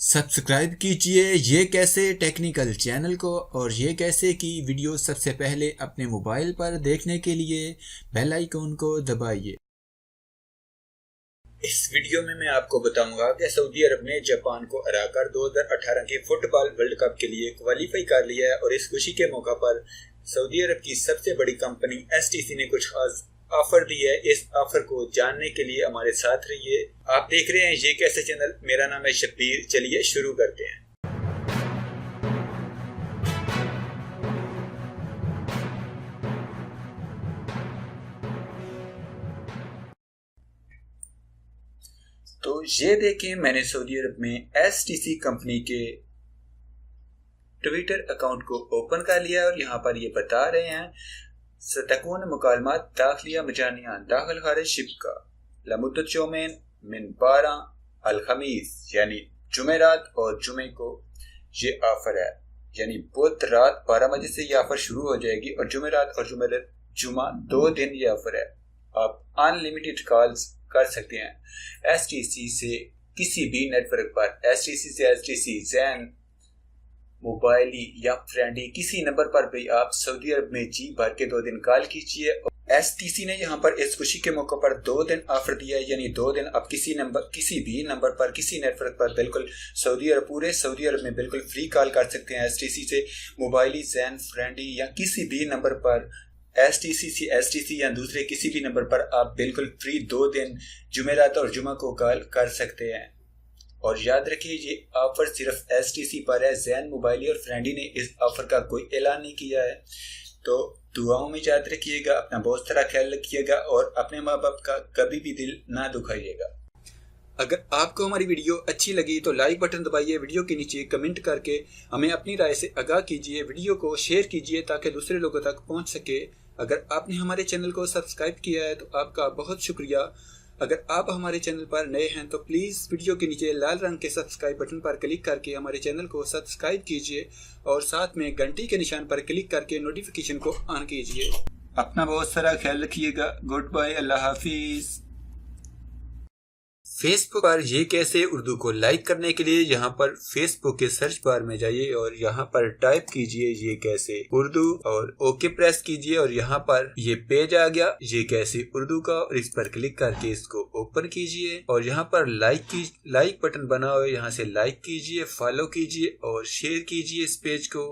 Subscribe कीजिए ये कैसे टेक्निकल चैनल को और ये कैसे की वीडियो सबसे पहले अपने मोबाइल पर देखने के लिए बेल आइकॉन को दबाइए। इस वीडियो में मैं आपको बताऊंगा कि सऊदी अरब ने जापान को हराकर 2018 के फुटबॉल वर्ल्ड कप के लिए क्वालिफाई कर लिया है और इस खुशी के मौका पर सऊदी अरब की सबसे बड़ी कंपनी एसटीसी ने कुछ खास ऑफर दी है। इस ऑफर को जानने के लिए हमारे साथ रहिए। आप देख रहे हैं ये कैसे चैनल, मेरा नाम है शब्बीर। चलिए शुरू करते हैं। तो ये देखें, मैंने सऊदी अरब में एसटीसी कंपनी के ट्विटर अकाउंट को ओपन कर लिया और यहाँ पर ये बता रहे हैं सतकून मुकालमात दाखिलिया मजानिया दाखिल खारिज शिप का लमुद्दत यौमैन मिन 12 अलखमीस यानी जुमेरात और जुमे को ये ऑफर है। यानी बुध रात 12 बजे से ये ऑफर शुरू हो जाएगी और जुमेरात और जुमा 2 दिन ये ऑफर है। आप अनलिमिटेड कॉल्स कर सकते हैं एसटीसी से किसी भी नेटवर्क पर। एसटीसी से एसटीसी जैन मोबाइली या फ्रेंडी किसी नंबर पर भी आप सऊदी अरब में जी भर के 2 दिन कॉल कीजिए। एसटीसी ने यहाँ पर इस खुशी के मौके पर 2 दिन ऑफर दिया है। यानी 2 दिन आप किसी भी नंबर पर किसी नेटवर्क पर बिल्कुल पूरे सऊदी अरब में बिल्कुल फ्री कॉल कर सकते हैं एसटीसी से। मोबाइली जैन फ्रेंडी या किसी भी नंबर पर एसटीसी से एसटीसी या दूसरे किसी भी नंबर पर आप बिल्कुल फ्री 2 दिन जुमेरात और जुमा को कॉल कर सकते हैं। और याद रखिए ये ऑफर सिर्फ एसटीसी पर है। जैन मोबाइली और फ्रेंडी ने इस ऑफर का कोई ऐलान नहीं किया है। तो दुआओं में याद रखिएगा, अपना बहुत सारा ख्याल रखिएगा और अपने माँ बाप का कभी भी दिल ना दुखाइएगा। अगर आपको हमारी वीडियो अच्छी लगी तो लाइक बटन दबाइए, वीडियो के नीचे कमेंट करके हमें अपनी राय से आगाह कीजिए, वीडियो को शेयर कीजिए ताकि दूसरे लोगों तक पहुंच सके। अगर आपने हमारे चैनल को सब्सक्राइब किया है तो आपका बहुत शुक्रिया। अगर आप हमारे चैनल पर नए हैं तो प्लीज़ वीडियो के नीचे लाल रंग के सब्सक्राइब बटन पर क्लिक करके हमारे चैनल को सब्सक्राइब कीजिए और साथ में घंटी के निशान पर क्लिक करके नोटिफिकेशन को ऑन कीजिए। अपना बहुत सारा ख्याल रखिएगा। गुड बाय, अल्लाह हाफिज। फेसबुक पर ये कैसे उर्दू को लाइक करने के लिए यहाँ पर फेसबुक के सर्च बार में जाइए और यहाँ पर टाइप कीजिए ये कैसे उर्दू और ओके प्रेस कीजिए और यहाँ पर ये पेज आ गया ये कैसे उर्दू का और इस पर क्लिक करके इसको ओपन कीजिए और यहाँ पर लाइक बटन बना हुआ है, यहाँ से लाइक कीजिए, फॉलो कीजिए और शेयर कीजिए इस पेज को।